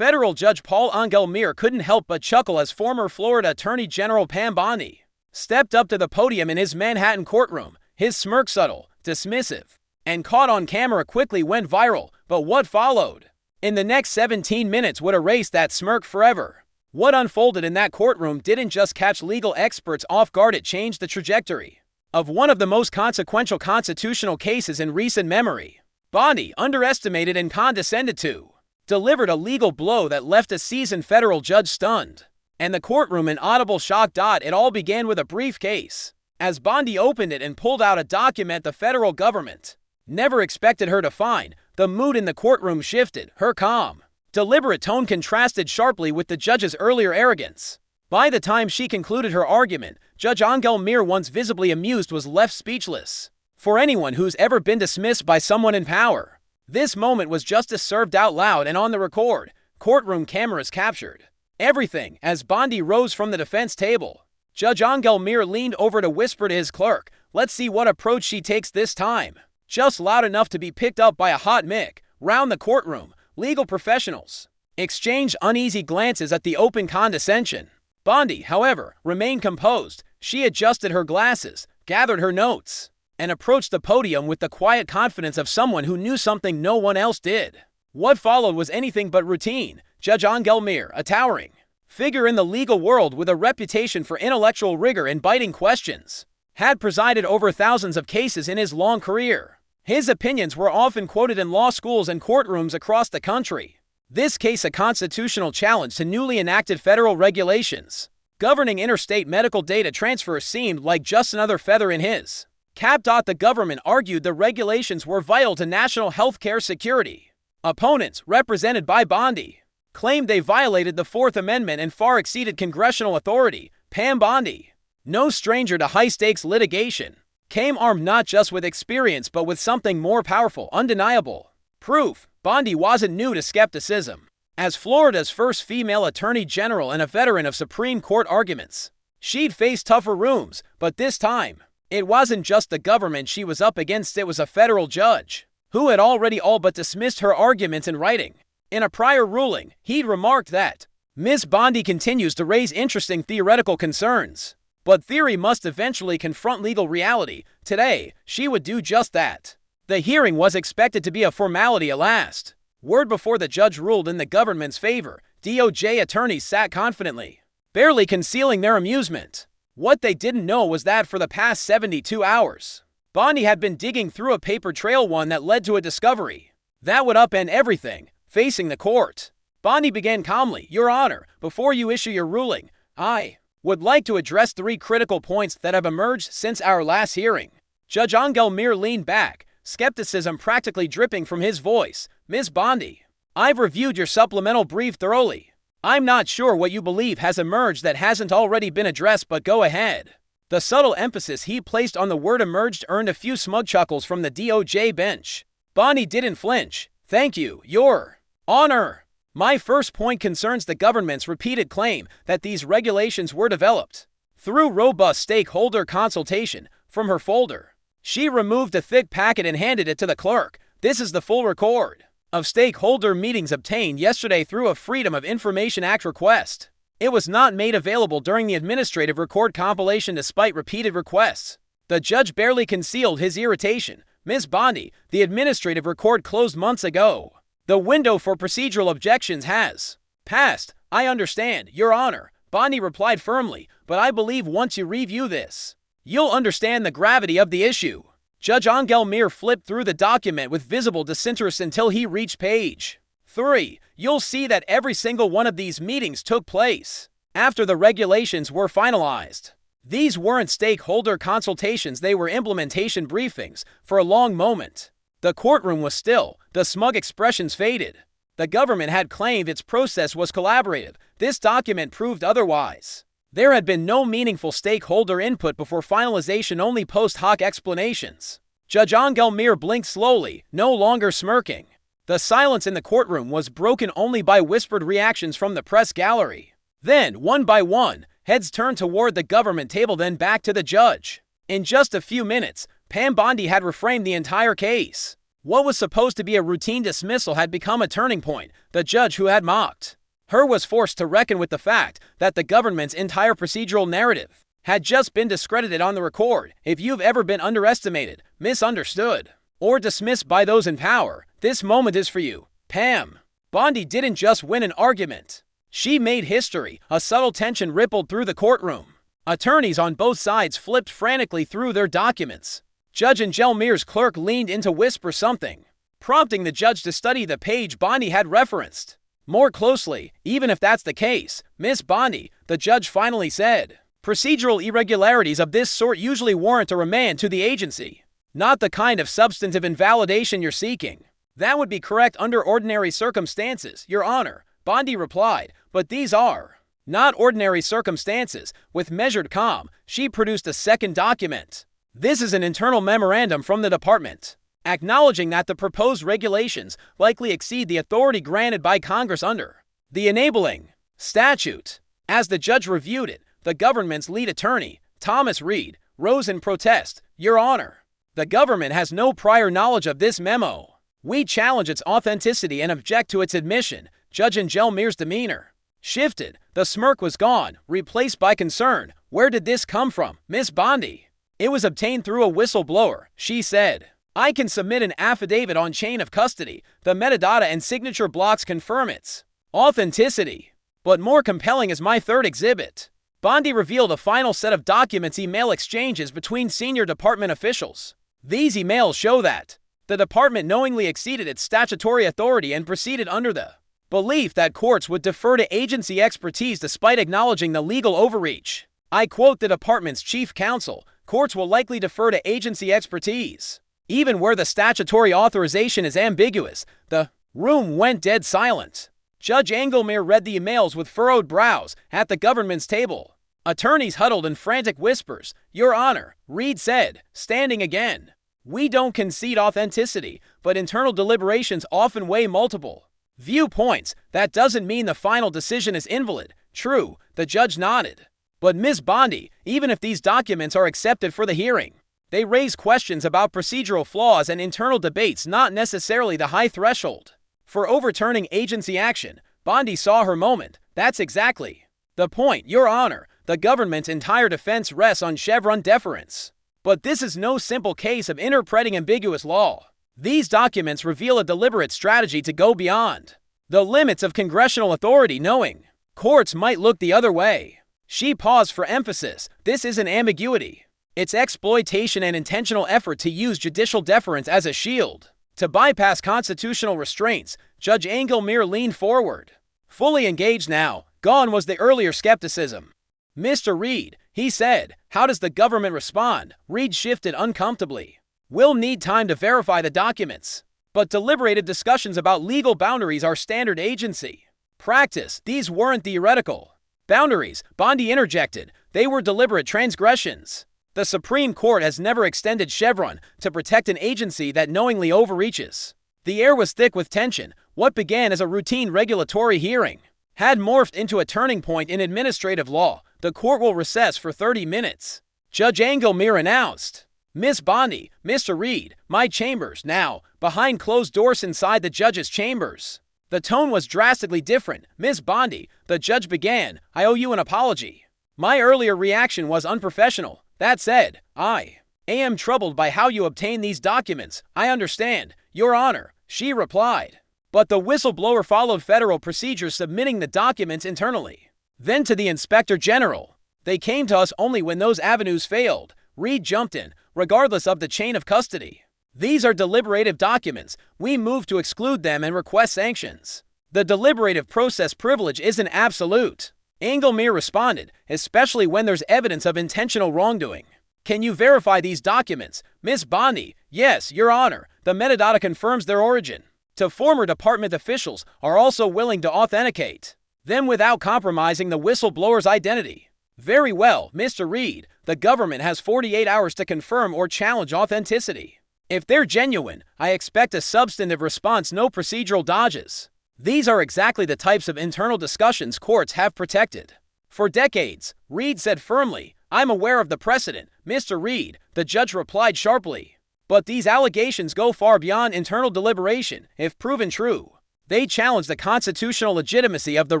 Federal Judge Paul Engelmeer couldn't help but chuckle as former Florida Attorney General Pam Bondi stepped up to the podium in his Manhattan courtroom. His smirk, subtle, dismissive, and caught on camera, quickly went viral. But what followed in the next 17 minutes would erase that smirk forever. What unfolded in that courtroom didn't just catch legal experts off guard, it changed the trajectory of one of the most consequential constitutional cases in recent memory. Bondi, underestimated and condescended to, delivered a legal blow that left a seasoned federal judge stunned, and the courtroom in audible shock. It all began with a briefcase. As Bondi opened it and pulled out a document the federal government never expected her to find, the mood in the courtroom shifted. Her calm, deliberate tone contrasted sharply with the judge's earlier arrogance. By the time she concluded her argument, Judge Engelmeer, once visibly amused, was left speechless. For anyone who's ever been dismissed by someone in power, this moment was justice served out loud and on the record. Courtroom cameras captured everything. As Bondi rose from the defense table, Judge Engelmeer leaned over to whisper to his clerk, "Let's see what approach she takes this time." Just loud enough to be picked up by a hot mic. Round the courtroom, legal professionals exchanged uneasy glances at the open condescension. Bondi, however, remained composed. She adjusted her glasses, gathered her notes, and approached the podium with the quiet confidence of someone who knew something no one else did. What followed was anything but routine. Judge Engelmeer, a towering figure in the legal world with a reputation for intellectual rigor and biting questions, had presided over thousands of cases in his long career. His opinions were often quoted in law schools and courtrooms across the country. This case, a constitutional challenge to newly enacted federal regulations governing interstate medical data transfer, seemed like just another feather in his cap. The government argued the regulations were vital to national healthcare security. Opponents, represented by Bondi, claimed they violated the Fourth Amendment and far exceeded congressional authority. Pam Bondi, no stranger to high-stakes litigation, came armed not just with experience but with something more powerful, undeniable proof. Bondi wasn't new to skepticism. As Florida's first female attorney general and a veteran of Supreme Court arguments, she'd faced tougher rooms, but this time, it wasn't just the government she was up against. It was a federal judge who had already all but dismissed her arguments in writing. In a prior ruling, he'd remarked that Ms. Bondi continues to raise interesting theoretical concerns, but theory must eventually confront legal reality. Today, she would do just that. The hearing was expected to be a formality at last. Word before the judge ruled in the government's favor, DOJ attorneys sat confidently, barely concealing their amusement. What they didn't know was that for the past 72 hours, Bondi had been digging through a paper trail, one that led to a discovery that would upend everything facing the court. Bondi began calmly, "Your Honor, before you issue your ruling, I would like to address 3 critical points that have emerged since our last hearing." Judge Engelmeer leaned back, skepticism practically dripping from his voice. "Ms. Bondi, I've reviewed your supplemental brief thoroughly. I'm not sure what you believe has emerged that hasn't already been addressed, but go ahead." The subtle emphasis he placed on the word "emerged" earned a few smug chuckles from the DOJ bench. Bondi didn't flinch. "Thank you, Your Honor. My first point concerns the government's repeated claim that these regulations were developed through robust stakeholder consultation." From her folder, she removed a thick packet and handed it to the clerk. "This is the full record of stakeholder meetings obtained yesterday through a Freedom of Information Act request. It was not made available during the administrative record compilation despite repeated requests." The judge barely concealed his irritation. "Ms. Bondi, the administrative record closed months ago. The window for procedural objections has passed." "I understand, Your Honor," Bondi replied firmly, "but I believe once you review this, you'll understand the gravity of the issue." Judge Engelmeer flipped through the document with visible disinterest until he reached page 3. "You'll see that every single one of these meetings took place after the regulations were finalized. These weren't stakeholder consultations, they were implementation briefings." For a long moment, the courtroom was still. The smug expressions faded. The government had claimed its process was collaborative. This document proved otherwise. There had been no meaningful stakeholder input before finalization, only post hoc explanations. Judge Engelmeer blinked slowly, no longer smirking. The silence in the courtroom was broken only by whispered reactions from the press gallery. Then, one by one, heads turned toward the government table, then back to the judge. In just a few minutes, Pam Bondi had reframed the entire case. What was supposed to be a routine dismissal had become a turning point. The judge who had mocked her was forced to reckon with the fact that the government's entire procedural narrative had just been discredited on the record. If you've ever been underestimated, misunderstood, or dismissed by those in power, this moment is for you. Pam Bondi didn't just win an argument. She made history. A subtle tension rippled through the courtroom. Attorneys on both sides flipped frantically through their documents. Judge Angelmir's clerk leaned in to whisper something, prompting the judge to study the page Bondi had referenced more closely. Even if that's the case, Miss Bondi, the judge finally said, procedural irregularities of this sort usually warrant a remand to the agency. Not the kind of substantive invalidation you're seeking. That would be correct under ordinary circumstances, Your Honor, Bondi replied, but these are not ordinary circumstances. With measured calm, she produced a second document. This is an internal memorandum from the department, acknowledging that the proposed regulations likely exceed the authority granted by Congress under the enabling statute. As the judge reviewed it, the government's lead attorney, Thomas Reed, rose in protest. Your Honor, the government has no prior knowledge of this memo. We challenge its authenticity and object to its admission. Judge Angelmir's demeanor shifted. The smirk was gone, replaced by concern. Where did this come from, Miss Bondi? It was obtained through a whistleblower, she said. I can submit an affidavit on chain of custody. The metadata and signature blocks confirm its authenticity. But more compelling is my third exhibit. Bondi revealed a final set of documents, email exchanges between senior department officials. These emails show that the department knowingly exceeded its statutory authority and proceeded under the belief that courts would defer to agency expertise despite acknowledging the legal overreach. I quote the department's chief counsel, courts will likely defer to agency expertise, even where the statutory authorization is ambiguous. The room went dead silent. Judge Angelmir read the emails with furrowed brows. At the government's table, attorneys huddled in frantic whispers. Your Honor, Reed said, standing again. We don't concede authenticity, but internal deliberations often weigh multiple viewpoints. That doesn't mean the final decision is invalid. True, the judge nodded. But Ms. Bondi, even if these documents are accepted for the hearing, they raise questions about procedural flaws and internal debates, not necessarily the high threshold for overturning agency action. Bondi saw her moment. That's exactly the point, Your Honor. The government's entire defense rests on Chevron deference. But this is no simple case of interpreting ambiguous law. These documents reveal a deliberate strategy to go beyond the limits of congressional authority, knowing courts might look the other way. She paused for emphasis. This isn't ambiguity. It's exploitation and intentional effort to use judicial deference as a shield to bypass constitutional restraints. Judge Angelmir leaned forward, fully engaged now. Gone was the earlier skepticism. Mr. Reed, he said, how does the government respond? Reed shifted uncomfortably. We'll need time to verify the documents, but deliberative discussions about legal boundaries are standard agency practice. These weren't theoretical boundaries, Bondi interjected. They were deliberate transgressions. The Supreme Court has never extended Chevron to protect an agency that knowingly overreaches. The air was thick with tension. What began as a routine regulatory hearing had morphed into a turning point in administrative law. The court will recess for 30 minutes. Judge Angelmir announced. Miss Bondi, Mr. Reed, my chambers, now, behind closed doors inside the judge's chambers. The tone was drastically different. Miss Bondi, the judge began, I owe you an apology. My earlier reaction was unprofessional. That said, I am troubled by how you obtained these documents. I understand, Your Honor, she replied. But the whistleblower followed federal procedures, submitting the documents internally, then to the Inspector General. They came to us only when those avenues failed. Reed jumped in, regardless of the chain of custody. These are deliberative documents. We move to exclude them and request sanctions. The deliberative process privilege isn't absolute. Angelmir responded, especially when there's evidence of intentional wrongdoing. Can you verify these documents? Miss Bondi, yes, Your Honor. The metadata confirms their origin. To former department officials are also willing to authenticate them without compromising the whistleblower's identity. Very well, Mr. Reed. The government has 48 hours to confirm or challenge authenticity. If they're genuine, I expect a substantive response, no procedural dodges. These are exactly the types of internal discussions courts have protected for decades, Reed said firmly. I'm aware of the precedent, Mr. Reed, the judge replied sharply. But these allegations go far beyond internal deliberation, if proven true. They challenge the constitutional legitimacy of the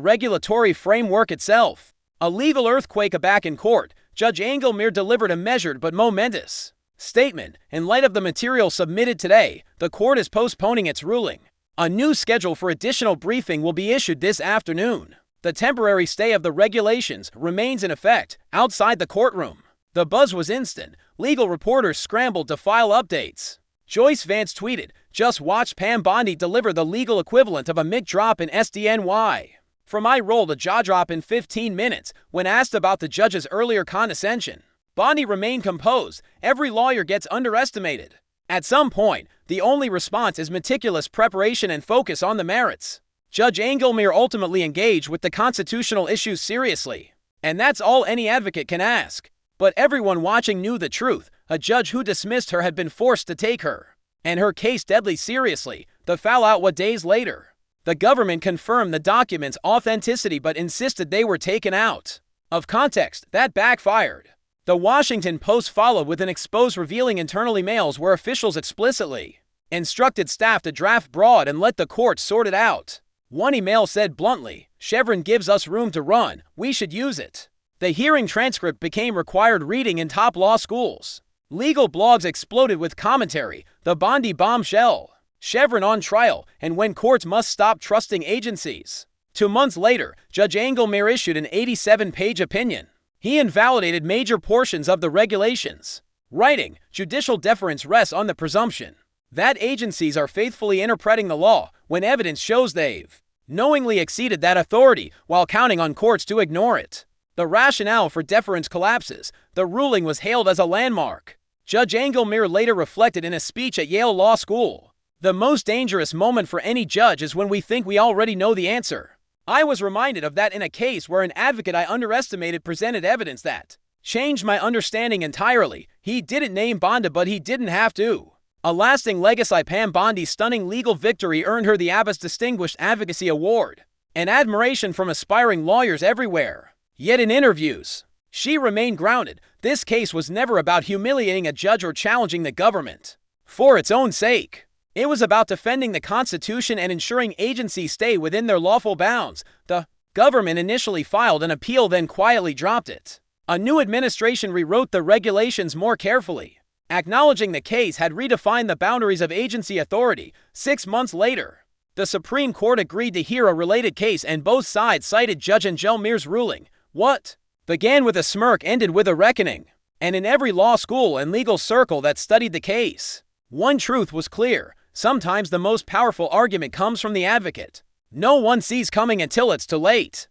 regulatory framework itself. A legal earthquake back in court, Judge Engelmeer delivered a measured but momentous statement. In light of the material submitted today, the court is postponing its ruling. A new schedule for additional briefing will be issued this afternoon. The temporary stay of the regulations remains in effect outside the courtroom. The buzz was instant. Legal reporters scrambled to file updates. Joyce Vance tweeted, "Just watched Pam Bondi deliver the legal equivalent of a mic drop in SDNY. From eye roll to jaw drop in 15 minutes." When asked about the judge's earlier condescension, Bondi remained composed. "Every lawyer gets underestimated. At some point, the only response is meticulous preparation and focus on the merits." Judge Engelmeer ultimately engaged with the constitutional issues seriously. And that's all any advocate can ask. But everyone watching knew the truth. A judge who dismissed her had been forced to take her and her case deadly seriously. The fallout days later. The government confirmed the documents' authenticity but insisted they were taken out of context. That backfired. The Washington Post followed with an expose revealing internal emails where officials explicitly instructed staff to draft broad and let the court sort it out. One email said bluntly, "Chevron gives us room to run, we should use it." The hearing transcript became required reading in top law schools. Legal blogs exploded with commentary, "The Bondi bombshell," "Chevron on trial," and "When courts must stop trusting agencies." 2 months later, Judge Engelmeer issued an 87-page opinion. He invalidated major portions of the regulations, writing, "Judicial deference rests on the presumption that agencies are faithfully interpreting the law when evidence shows they've knowingly exceeded that authority while counting on courts to ignore it." The rationale for deference collapses. The ruling was hailed as a landmark. Judge Engelmeer later reflected in a speech at Yale Law School, "The most dangerous moment for any judge is when we think we already know the answer. I was reminded of that in a case where an advocate I underestimated presented evidence that changed my understanding entirely. He didn't name Bondi, but he didn't have to." A lasting legacy. Pam Bondi's stunning legal victory earned her the Abbas Distinguished Advocacy Award and admiration from aspiring lawyers everywhere. Yet in interviews, she remained grounded. This case was never about humiliating a judge or challenging the government for its own sake. It was about defending the Constitution and ensuring agencies stay within their lawful bounds. The government initially filed an appeal, then quietly dropped it. A new administration rewrote the regulations more carefully, acknowledging the case had redefined the boundaries of agency authority. 6 months later, the Supreme Court agreed to hear a related case, and both sides cited Judge Engelmeer's ruling. What began with a smirk ended with a reckoning. And in every law school and legal circle that studied the case, one truth was clear. Sometimes the most powerful argument comes from the advocate no one sees coming until it's too late.